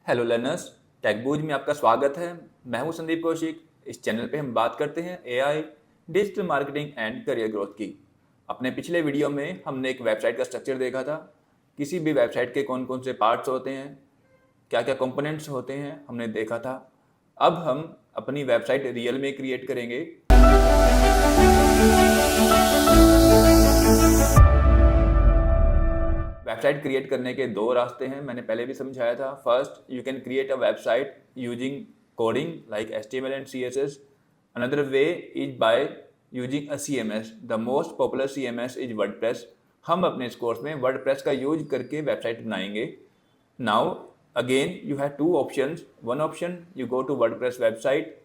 Hello learners, टेकबूज में आपका स्वागत है। मैं हूं संदीप कौशिक। इस चैनल पे हम बात करते हैं AI, digital marketing and career growth की। अपने पिछले वीडियो में हमने एक वेबसाइट का स्ट्रक्चर देखा था। किसी भी वेबसाइट के कौन कौन से पार्ट्स होते हैं, क्या क्या कंपोनेंट्स होते हैं, हमने देखा था। अब हम अपनी वेबसाइट रियल में क्रिएट करेंगे। वेबसाइट क्रिएट करने के दो रास्ते हैं, मैंने पहले भी समझाया था। First, you can create a website using coding like HTML and CSS। Another way is by using a CMS। The most popular CMS is WordPress. हम अपने इस कोर्स में वर्डप्रेस का यूज करके वेबसाइट बनाएंगे। Now again you have two options. One option, you go to WordPress website.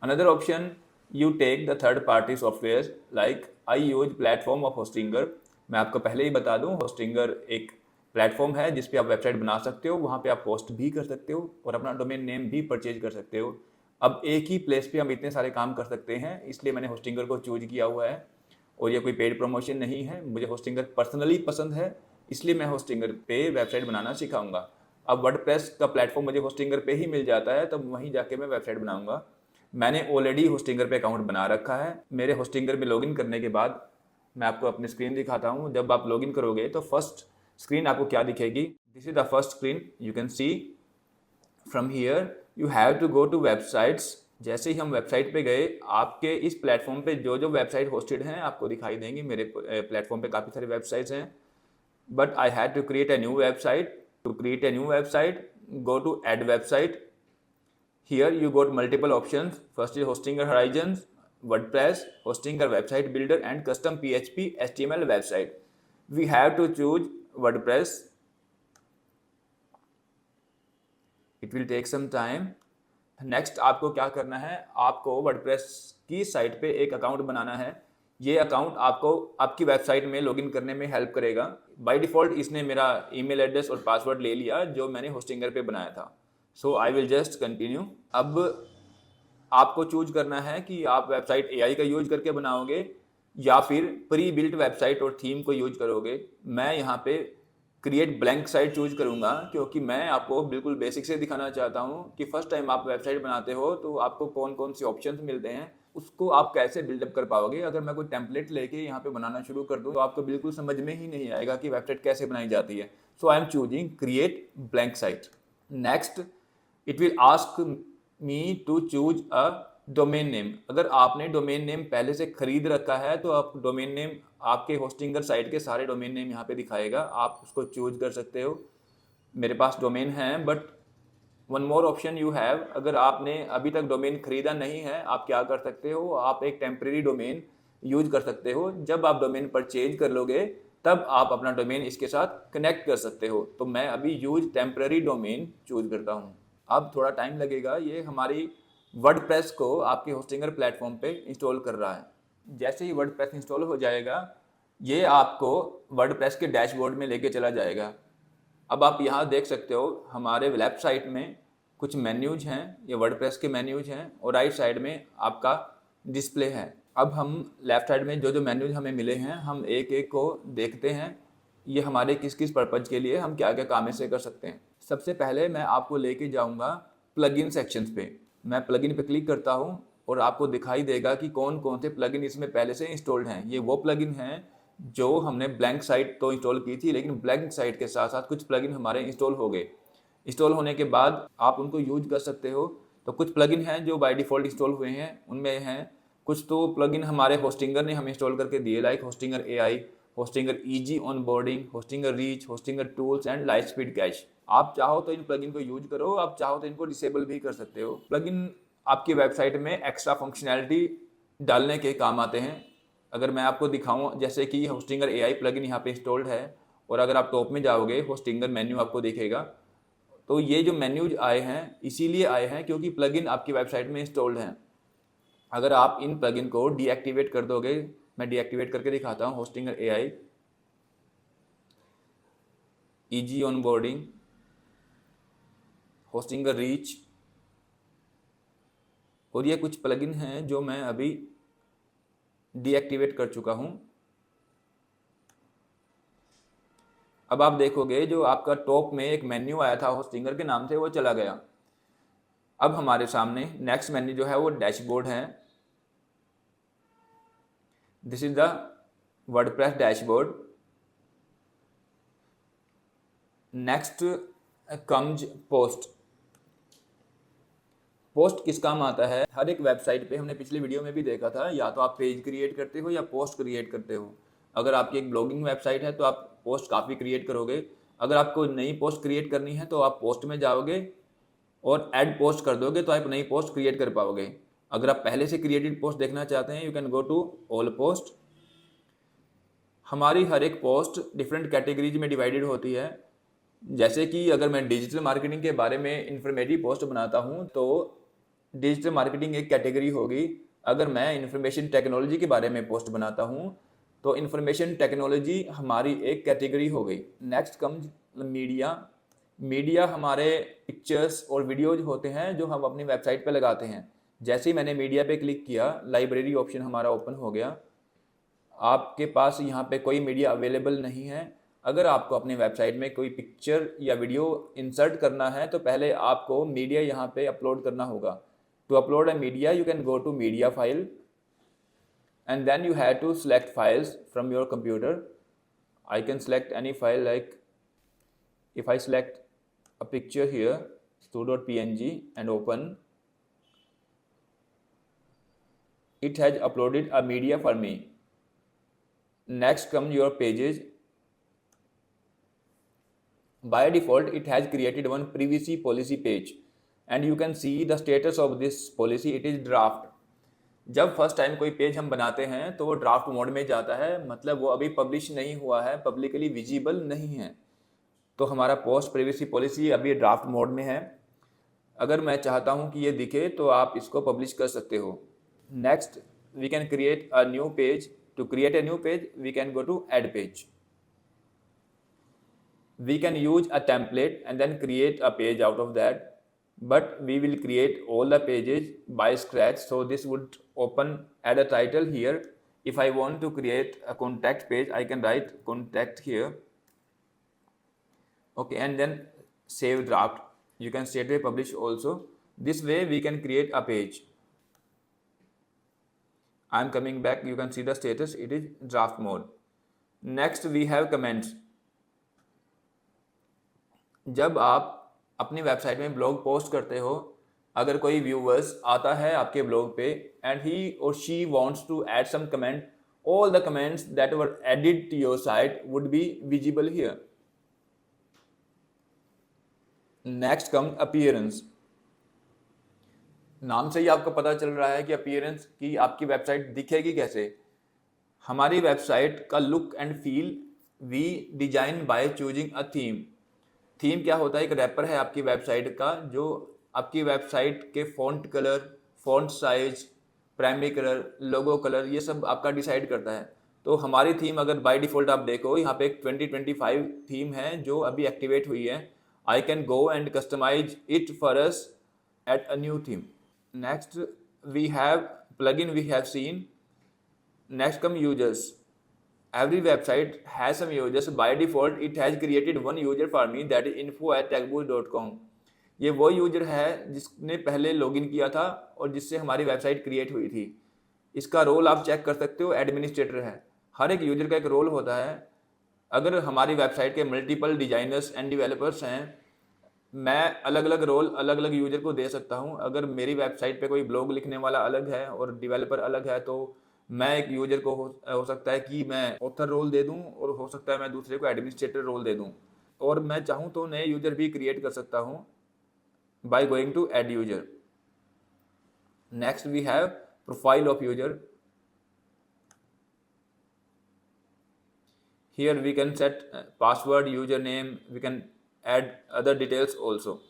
Another option, you take the third party softwares like I use platform of Hostinger। मैं आपको पहले ही बता दूं, Hostinger एक platform है जिस पे आप वेबसाइट बना सकते हो। वहाँ पे आप होस्ट भी कर सकते हो और अपना डोमेन नेम भी परचेज कर सकते हो। अब एक ही प्लेस पे हम इतने सारे काम कर सकते हैं, इसलिए मैंने Hostinger को चूज किया हुआ है। और ये कोई पेड प्रमोशन नहीं है, मुझे Hostinger पर्सनली पसंद है, इसलिए मैं Hostinger पे वेबसाइट बनाना सिखाऊंगा। अब वर्डप्रेस का प्लेटफॉर्म मुझे Hostinger पे ही मिल जाता है, तब वहीं जाके मैं वेबसाइट बनाऊंगा। मैंने ऑलरेडी होस्टिंगर पे अकाउंट बना रखा है। मेरे होस्टिंगर में लॉगिन करने के बाद मैं आपको अपनी स्क्रीन दिखाता हूँ। जब आप लॉगिन करोगे तो फर्स्ट स्क्रीन आपको क्या दिखेगी? This is the first screen. You can see from here you have to go to websites. जैसे ही हम वेबसाइट पे गए, आपके इस प्लेटफॉर्म पे जो जो वेबसाइट होस्टेड हैं आपको दिखाई देंगी। मेरे प्लेटफॉर्म पे काफ़ी सारी वेबसाइट्स हैं, but I had to create a new website. To create a new website, go to add website. Here you got multiple options. First is Hostinger Horizons, WordPress, Hostinger Website Builder and Custom PHP HTML website. We have to choose WordPress. It will take some time. Next आपको क्या करना है? आपको WordPress की site पे एक account बनाना है। ये अकाउंट आपको आपकी वेबसाइट में लॉगिन करने में हेल्प करेगा। बाय डिफ़ॉल्ट इसने मेरा ईमेल एड्रेस और पासवर्ड ले लिया जो मैंने होस्टिंगर पे बनाया था। सो आई विल जस्ट कंटिन्यू। अब आपको चूज करना है कि आप वेबसाइट AI का यूज करके बनाओगे या फिर प्री बिल्ट वेबसाइट और थीम को यूज करोगे। मैं यहाँ पे क्रिएट ब्लैंक साइट चूज करूँगा, क्योंकि मैं आपको बिल्कुल बेसिक से दिखाना चाहता हूँ कि फर्स्ट टाइम आप वेबसाइट बनाते हो तो आपको कौन कौन से ऑप्शंस मिलते हैं, उसको आप कैसे बिल्डअप कर पाओगे। अगर मैं कोई टेम्पलेट लेके यहाँ पे बनाना शुरू कर दूँ तो आपको बिल्कुल समझ में ही नहीं आएगा कि वेबसाइट कैसे बनाई जाती है। So I am choosing create blank site. Next, it will ask me to choose a domain name. अगर आपने डोमेन नेम पहले से खरीद रखा है तो आप डोमेन नेम, आपके होस्टिंगर साइट के सारे डोमेन नेम यहाँ पे दिखाएगा, आप उसको चूज कर सकते हो। मेरे पास डोमेन है, but one more option you have. अगर आपने अभी तक डोमेन खरीदा नहीं है, आप क्या कर सकते हो, आप एक टेम्प्रेरी डोमेन यूज कर सकते हो। जब आप डोमेन परचेज कर लोगे तब आप अपना डोमेन इसके साथ कनेक्ट कर सकते हो। तो मैं अभी यूज टेम्प्रेरी डोमेन चूज करता हूँ। अब थोड़ा टाइम लगेगा, ये हमारी वर्डप्रेस को आपके होस्टिंगर प्लेटफॉर्म पे इंस्टॉल कर रहा है। जैसे ही वर्डप्रेस इंस्टॉल हो जाएगा, ये आपको वर्डप्रेस के डैशबोर्ड में लेके चला जाएगा। अब आप यहाँ देख सकते हो हमारे वेबसाइट में कुछ मेन्यूज हैं, ये वर्डप्रेस के मेन्यूज हैं, और राइट साइड में आपका डिस्प्ले है। अब हम लेफ्ट साइड में जो जो मेन्यूज हमें मिले हैं, हम एक एक को देखते हैं। ये हमारे किस किस पर्पज़ के लिए, हम क्या क्या काम से कर सकते हैं। सबसे पहले मैं आपको लेके जाऊंगा प्लगइन सेक्शंस पे। मैं प्लगइन पे क्लिक करता हूं और आपको दिखाई देगा कि कौन कौन से प्लगइन इसमें पहले से इंस्टॉल्ड हैं। ये वो प्लगइन हैं जो हमने ब्लैंक साइट तो इंस्टॉल की थी, लेकिन ब्लैंक साइट के साथ साथ कुछ प्लगइन हमारे इंस्टॉल हो गए। इंस्टॉल होने के बाद आप उनको यूज कर सकते हो। तो कुछ प्लगइन हैं जो बाय डिफ़ॉल्ट इंस्टॉल हुए हैं, उनमें हैं कुछ तो प्लगइन हमारे होस्टिंगर ने हमें इंस्टॉल करके दिए, like Hostinger AI, Hostinger easy onboarding, Hostinger reach, Hostinger tools and light speed cash. आप चाहो तो इन प्लगइन को यूज करो, आप चाहो तो इनको डिसेबल भी कर सकते हो। प्लगइन आपकी वेबसाइट में एक्स्ट्रा फंक्शनैलिटी डालने के काम आते हैं। अगर मैं आपको दिखाऊं, जैसे कि होस्टिंगर AI प्लगइन यहाँ पे इंस्टॉल्ड है, और अगर आप टॉप में जाओगे होस्टिंगर मेन्यू आपको दिखेगा। तो ये जो मेन्यूज आए हैं इसीलिए आए हैं क्योंकि प्लगइन आपकी वेबसाइट में इंस्टॉल्ड हैं। अगर आप इन प्लगइन को डीएक्टिवेट कर दोगे, मैं डीएक्टिवेट करके दिखाता हूँ। Hostinger AI, easy onboarding, Hostinger reach, और ये कुछ प्लगइन हैं जो मैं अभी डीएक्टिवेट कर चुका हूँ। अब आप देखोगे जो आपका टॉप में एक मेन्यू आया था होस्टिंगर के नाम से, वो चला गया। अब हमारे सामने नेक्स्ट मेन्यू जो है वो डैशबोर्ड है। This is the WordPress dashboard. Next comes post. Post किस काम आता है? हर एक वेबसाइट पे हमने पिछले वीडियो में भी देखा था, या तो आप पेज क्रिएट करते हो या पोस्ट क्रिएट करते हो। अगर आपकी एक ब्लॉगिंग वेबसाइट है तो आप पोस्ट काफ़ी क्रिएट करोगे। अगर आपको नई पोस्ट क्रिएट करनी है तो आप पोस्ट में जाओगे और ऐड पोस्ट कर दोगे तो आप नई पोस्ट क्रिएट कर पाओगे। अगर आप पहले से क्रिएटेड पोस्ट देखना चाहते हैं, you can go to all post. हमारी हर एक पोस्ट डिफरेंट कैटेगरीज में डिवाइडेड होती है। जैसे कि अगर मैं डिजिटल मार्केटिंग के बारे में इंफॉर्मेटिव पोस्ट बनाता हूँ तो डिजिटल मार्केटिंग एक कैटेगरी होगी। अगर मैं इंफॉर्मेशन टेक्नोलॉजी के बारे में पोस्ट बनाता हूँ तो इंफॉर्मेशन टेक्नोलॉजी हमारी एक कैटेगरी हो गई। Next comes media. मीडिया हमारे पिक्चर्स और वीडियोज होते हैं जो हम अपनी वेबसाइट पे लगाते हैं। जैसे ही मैंने मीडिया पे क्लिक किया, लाइब्रेरी ऑप्शन हमारा ओपन हो गया। आपके पास यहाँ पे कोई मीडिया अवेलेबल नहीं है। अगर आपको अपनी वेबसाइट में कोई पिक्चर या वीडियो इंसर्ट करना है तो पहले आपको मीडिया यहाँ पे अपलोड करना होगा। To upload a media you can go to media file and then you have to select files from your computer. I can select any file, like if I select a picture here, stu.png, and open, it has uploaded a media for me. Next come your pages. By default it has created one privacy policy page and you can see the status of this policy, it is draft. जब first time कोई page हम बनाते हैं तो वो draft mode में जाता है, मतलब वो अभी पब्लिश नहीं हुआ है, पब्लिकली विजिबल नहीं है। तो हमारा पोस्ट प्राइवेसी पॉलिसी अभी ड्राफ्ट मोड में है। अगर मैं चाहता हूं कि ये दिखे तो आप इसको पब्लिश कर सकते हो। Next we can create a new page. To create a new page we can go to add page. We can use a template and then create a page out of that, but we will create all the pages by scratch. So this would open, add a title here. If I want to create a contact page, I can write contact here. Okay, and then save draft. You can straight away publish also. This way we can create a page. I'm coming back. You can see the status, it is draft mode. Next we have comments. जब आप अपनी website में blog post करते हो, अगर कोई viewers आता है आपके ब्लॉग पे एंड ही और she wants to add some comment, all the comments that were added to your site would be visible here. Next come appearance. नाम से ही आपको पता चल रहा है कि अपीयरेंस की आपकी वेबसाइट दिखेगी कैसे। हमारी वेबसाइट का look and feel we design by choosing a theme. Theme क्या होता है? एक रैपर है आपकी वेबसाइट का जो आपकी वेबसाइट के font colour, font size, primary colour, logo colour, ये सब आपका डिसाइड करता है। तो हमारी थीम अगर बाय डिफ़ॉल्ट आप देखो, यहाँ पे एक 2025 थीम है जो अभी एक्टिवेट हुई है। I can go and customize it for us at a new theme. Next we have plugin we have seen. Next come users. Every website has some users. By default, it has created one user for me, that is info@techboost.com. ये वो user है जिसने पहले login किया था और जिससे हमारी वेबसाइट क्रिएट हुई थी। इसका रोल आप चेक कर सकते हो, एडमिनिस्ट्रेटर है। हर एक यूजर का एक रोल होता है। अगर हमारी वेबसाइट के मल्टीपल डिजाइनर्स एंड डेवलपर्स हैं, मैं अलग अलग रोल अलग अलग यूजर को दे सकता हूँ। अगर मेरी वेबसाइट पे कोई ब्लॉग लिखने वाला अलग है और डेवलपर अलग है तो मैं एक यूजर को हो सकता है कि मैं ऑथर रोल दे दूं और हो सकता है मैं दूसरे को एडमिनिस्ट्रेटर रोल दे दूं। और मैं चाहूं तो नए यूजर भी क्रिएट कर सकता हूं by going to add user. Next we have profile of user. Here we can set password, user name, we can add other details also.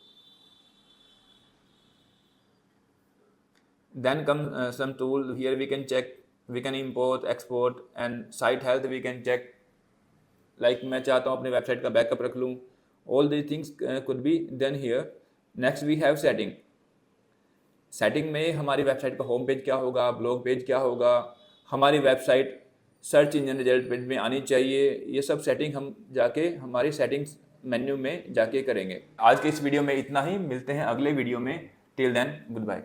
Then come some tool. Here we can check, we can import, export, and site health we can check. Like मैं चाहता हूँ अपनी website का backup रख लूँ. All these things could be done here. Next we have setting. Setting में हमारी website का होम पेज क्या होगा, ब्लॉग पेज क्या होगा, हमारी website search engine result page में आनी चाहिए। ये सब सेटिंग हम जाके हमारी सेटिंग्स मेन्यू में जाके करेंगे। आज के इस वीडियो में इतना ही, मिलते हैं अगले वीडियो में। Till then good bye.